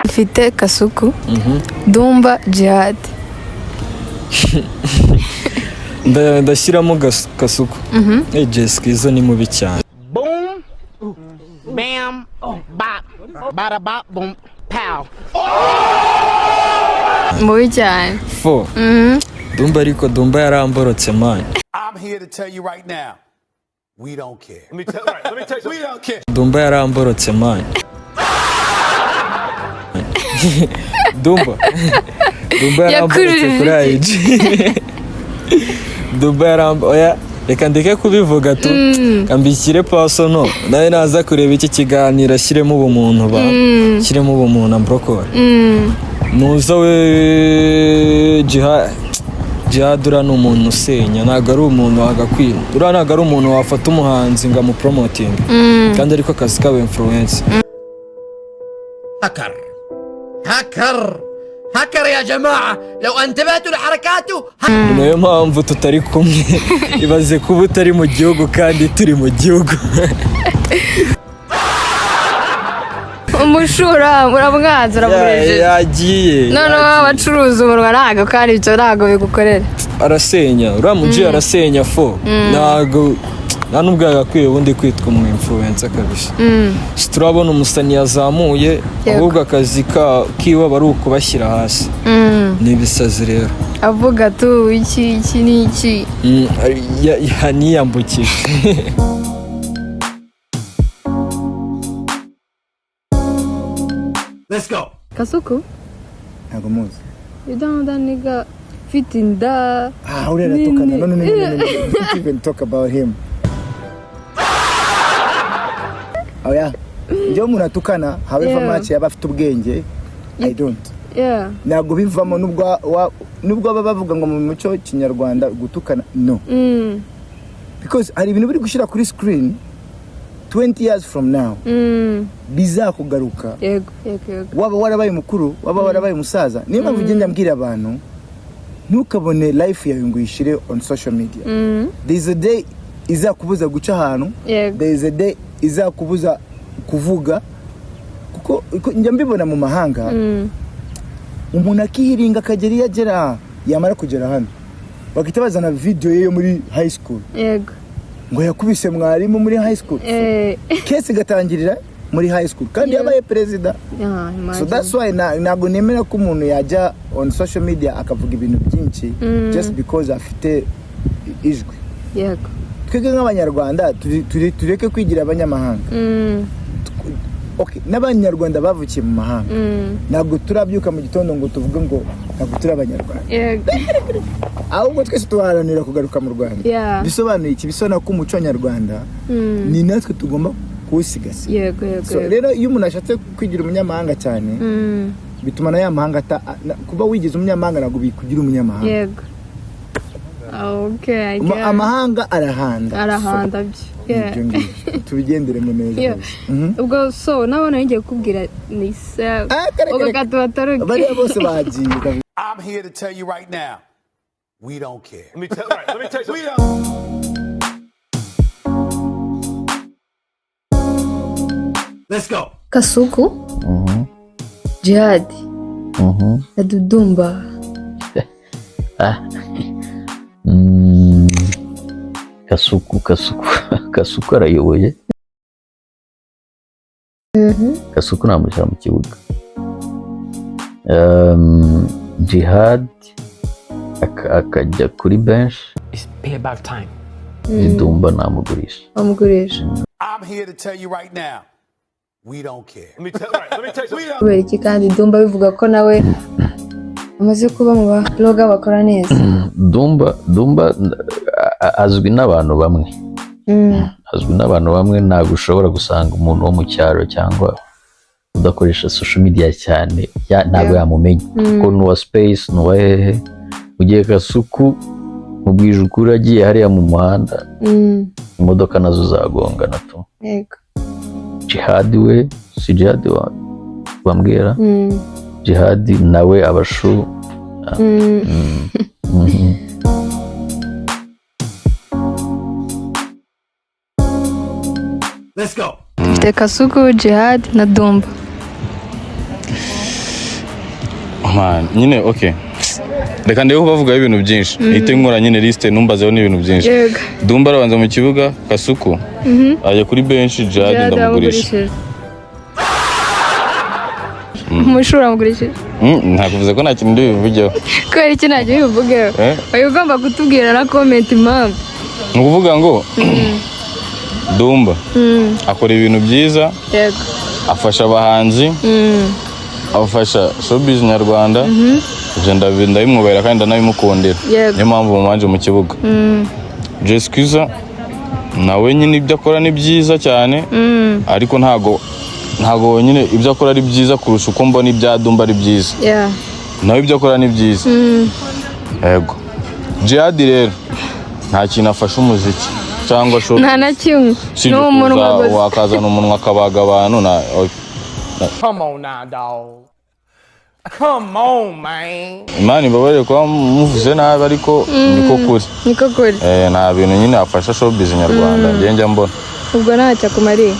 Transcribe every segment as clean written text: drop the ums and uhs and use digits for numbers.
Mfite Kasuku, Dumba, Jihad. Ndashyiramo Kasuku. Jessica izo ni mubi cyane. Boom, bam, bop, bada bop, boom, pow. Mubi cyane. 4. Dumba yaramborotse man. I'm here to tell you right now, we don't care. Let me tell you, we don't care. Dumba yaramborotse man. Dumba yaramborotse kuri IG. Dumba oya reka ndeke kubivuga tu kambikire personal nawe naza kureba iki kiganiro ashyiremo ubumuntu shyiremo ubumuntu ambrokora nuza we Jihad ura ni umuntu usenya ntago ari umuntu wagakwiye ura ntago ari umuntu wafata umuhanzi ngo amupromoting kandi ariko akazi kawe influence هكر يا جماعة لو انتبهتوا لحركاته niyo mpamvu tutari kumwe ibaze kuba utari mu gihugu kandi turi mu gihugu umushura muramwanza uramureje yagiye none abacuruza umurwa ntago kandi ibyo ntago bigukorera arasenya uramuji arasenya ntago nta nubwo yagakwiye ubundi kwitwa umu influencer kabisa turabona umusani yazamuye ahubwo akazi kiwe aba ari ukubashyira hasi n'ibisazi rero avuga tu iki n'iki yaniyambukije Let's go. Kasuku ntago muzi idanda niga fit inda urera tukana no don't even talk about him. Oya njye umuntu atukana however much yaba afite ubwenge I don't ntabwo bivamo nubwo baba bavuga ngo mu muco kinyarwanda gutukana no because hari ibintu biri gushyira kuri screen 20 years from now bizakugaruka yego waba warabaye mukuru waba warabaye musaza niyo mpamvu ugenda mbwira abantu ntukabone life yawe ngo uyishyire on social media. There is a day izakubuza guca ahantu, there is a day izakubuza kuvuga kuko njya mbibona mu mahanga umuntu akihiringa akagera iyo agera yamara kugera hano bakita bazana video ye yo muri high school ngo yakubise mwarimu muri high school kesi gatangirira muri high school kandi yabaye president. So that's why nago nemera ko umuntu yajya on social media akavuga ibintu byinshi just because afite ijwi. Twebwe nk'abanyarwanda tureke kwigira abanyamahanga. Okay, n'abanyarwanda bavukiye mu mahanga ntabwo turabyuka mu gitondo ngo tuvuge ngo ntabwo turi abanyarwanda ahubwo twese tuharanira kugaruka mu Rwanda. Bisobanuye iki? Bisobanura ko umuco nyarwanda ni natwe tugomba kuwusigasira. So rero iyo umuntu ashatse kwigira umunyamahanga cyane bituma na ya mahanga kuba wigize umunyamahanga ntabwo bikugira umunyamahanga. Amahanga arahanda byo tubigendere mu neza. Ubwo so nabona ngiye kubwira ni sa ubwo katubataruke bari bose bagiye. I'm here to tell you right now, we don't care. Let me tell you, we don't. Let's go. Kasuku, Jihad, na Dumba. Kasuku arayoboye. Kasuku namushyira mu kibuga. Jihad akajya kuri bench. It's payback time. Dumba namugurisha. I'm here to tell you right now, we don't care. Let me tell you, we don't. Kubera iki kandi Dumba bivuga ko nawe amaze kuba mu ba blogger bakora neza. Dumba azwi n'abantu bamwe. Ntabwo ushobora gusanga umuntu wo mu cyaro cyangwa udakoresha social media cyane ntabwo yamumenya kuko nuwa space nuwa hehe ugiye Kasuku mubwije ukuri agiye hariya mu muhanda imodoka nazo zagongana tu. Jihad we si Jihad wambwira Jihad nawe abashu Let's go. Mfite Kasuku, Jihad na Dumba. Man, nyine okay. Reka ndebe bavuga ibintu byinshi. Ihite nkora nyine liste numbazeho n'ibintu byinshi. Dumba arabanza mu kibuga, Kasuku. Ajya kuri bench, Jihad ndamugurisha. Umushura mugurishije. Ntakuvuze ko nta kintu ndibivugeho. Kweri iki nta kintu bivugeho. Oya ugomba kutubwira na comment impamvu. Nukuvuga ngo Dumba akora ibintu byiza. Yego. Afasha abahanzi. Afasha showbiz nyarwanda. Ndabimwubahira kandi ndanabimukundira. Niyo mpamvu mumanje mu kibuga. Jesquiza nawe nyine ibyo akora ni byiza cyane. Ariko ntago nyine ibyo akora ari byiza kurusha uko mbona ibya Dumba ari byiza. Nawe ibyo akora ni byiza. Yego. Jihad rero nta kintu afasha umuziki cyangwa showbiz. Nta na kimwe. N'umunwa wakazana umunwa akabaga abantu na Come on now, dog. Come on, man. Imana ibabarire kuba muvuze nabi ariko niko kuri. Niko kuri. Nta bintu nyine afasha showbiz nyarwanda njye njya mbona. Ubwo ntacyo akumariye.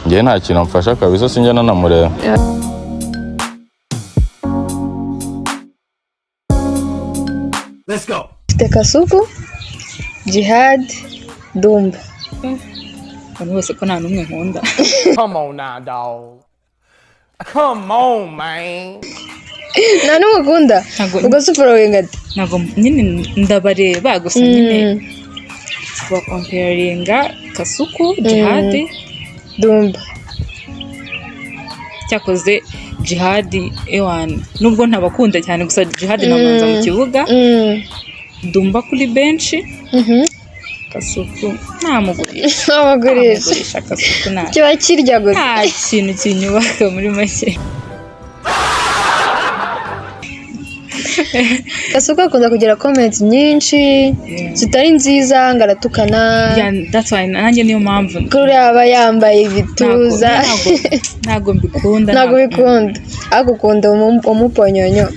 Njye nta kintu amfasha kabisa sinjya nanamureba. Let's go. Mfite Kasuku, Jihad, Dumba. Abantu bose ko nta numwe nkunda. Come on now, dog. Come on, man. Nta numwe ukunda. Ubwo super wingati. Ntago nyine ndabareba gusa nyine ba comparinga Kasuku, Jihad, Dumba. Cyakoze Jihad ewan nubwo ntabakunda cyane gusa Jihad namanza mu kibuga. Dumba kuri bench. Kasuku ntamugurisha. Ntamugurisha Kasuku nta. Kiba kirya gusa. Nta kintu kinyubaka muri make. Kasuku akunda kugira comments nyinshi zitari nziza ngaratukana. That's why nanjye niyo mpamvu. Kuri aba yambaye ibituza. Ntago mbikunda. Ntago bikunda. Agukunda umuponyonyo.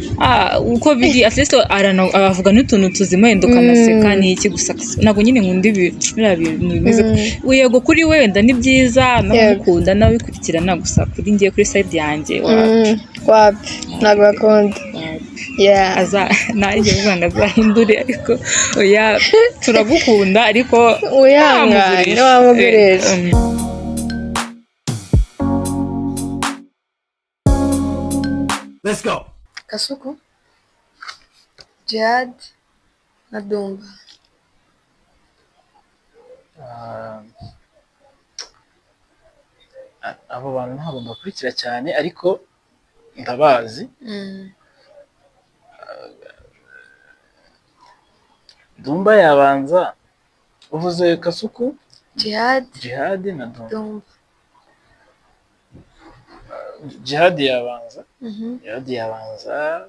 Uko biri at least avuga n'utuntu tuzima yenda ukanaseka ni iki gusa. Ntago nyine nkunda biriya bintu bimeze. Yego kuri wenda ni byiza no gukunda nawe bikurikirana gusa kuri ngiye kuri side yanjye wapi ntago bakunda. Nanjye mvanga azahindure ariko oya turagukunda ariko uyangane wamugurisha. Let's go. Kasuku, Jihad na Dumba. Abo bantu ntabwo mbakurikira cyane ariko ndabazi. Dumba yabanza uvuze Kasuku, Jihad na Dumba. Jihad yabanza. Jihad yabanza.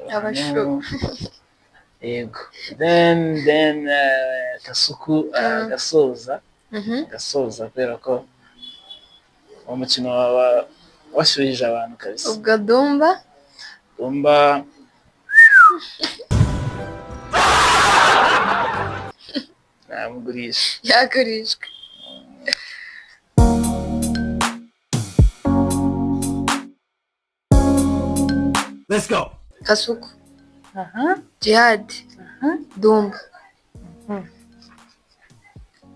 Abashu. Yego. Then Kasuku gasoza. Gasoza kubera ko umukino washyuhije abantu kabisa. Ubwo Dumba namugurisha. Yagurishwe. Let's go. Kasuku, Jihad, Dumba.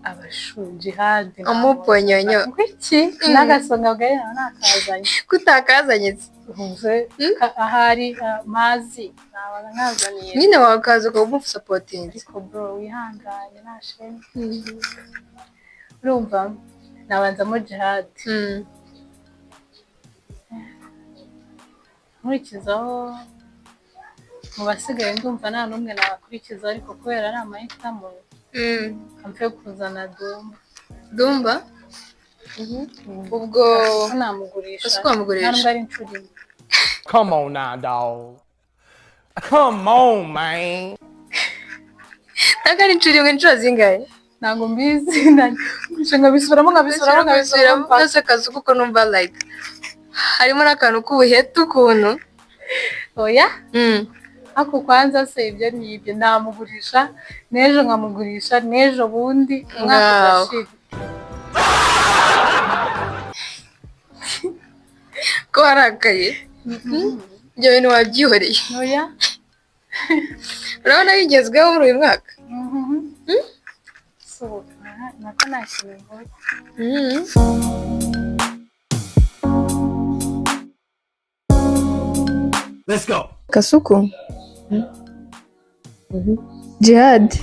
Abashu Jihad umuponyonyo. Iki n'agasonga bwawe nakazanye. Kutakazanye Uvuze ahari mazi nabaga nazaniye. Nyine wakaza ko umufu supporting. Ariko bro wihanganye nashene. Urumva nabanzamo Jihad. Nkurikizaho mu basigaye ndumva nta n'umwe nabakurikiza ariko kubera ari amahitamo kampe kuzana Dumba. Ubwo namugurisha. Namugurisha. Ari incuri. Come on now, dog. Come on, man. Nagari incuri mwe inshuro zingahe? Ntago mbizi nkabisubiramo Nose Kasuku ko numva like harimo n'akantu k'ubuhetu ukuntu. Oya ako kwanza se ibyo nibyo namugurisha n'ejo nkamugurisha n'ejo bundi umwaka udashira. ko warakaye ibyo bintu wabyihoreye oya urabona bigezweho muri uyu mwaka so nako nashimye Let's go. Kasuku Jihad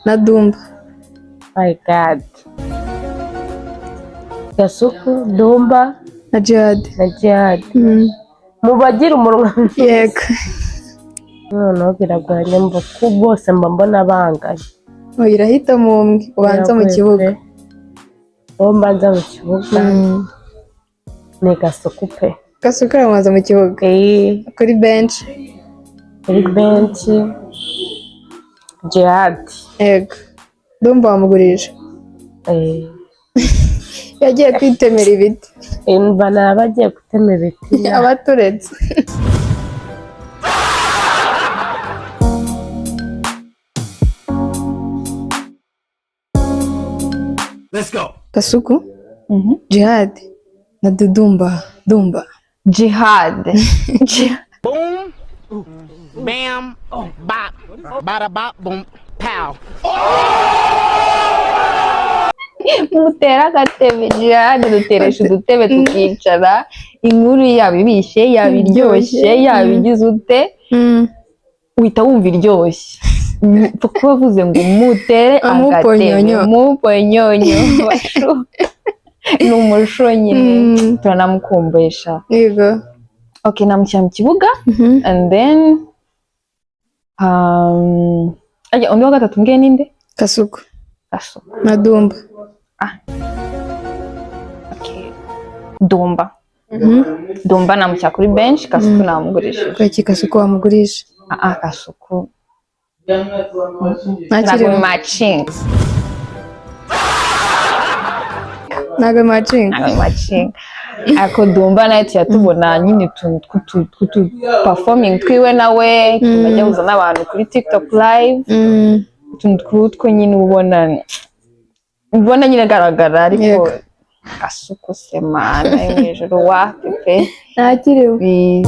na Dumba. My God. Kasuku, Dumba na Jihad. Mu bagira umunwa. Yego. Noneho biragoranye mba ku bose mba mbona banganye. Irahita mu umwe ubanza mu kibuga. Uwo mbanza mu kibuga ni Kasuku pe. Kasuku arabanza mu kibuga. Kuri bench. Jihad. Yego. Dumba wamugurisha. Yagiye kwitemera ibiti. Mbana bagiye gutema ibiti. Abaturetse. Let's go. Kasuku Jihad na Dumba. Jihad. Boom, bam, bop, bada bop, boom, pow. Mutera agatebe Jihad duteresha udutebe tukicara inkuru yaba ibishe yaba iryoshye yaba igize ute uhita wumva iryoshye kuko bavuze ngo mutere agatebe muponyonyo ni umusho nyine turanamukumbesha. Yego. Okay, namushyira mu kibuga and then undi wa gatatu mbwiye ninde? Kasuku na Dumba. Okay. Dumba namushyira kuri bench, Kasuku namugurisha. Kweki Kasuku wamugurisha? Kasuku ntabwo matching. Ntabwo matching. Ako Dumba nayo tuyatubona nyine utuntu performing twiwe nawe bajya kuzana abantu kuri TikTok live utuntu tw'utwo nyine ubona nyine agaragara ariko Kasuku semana yo hejuru wapi pe ntakiriwe.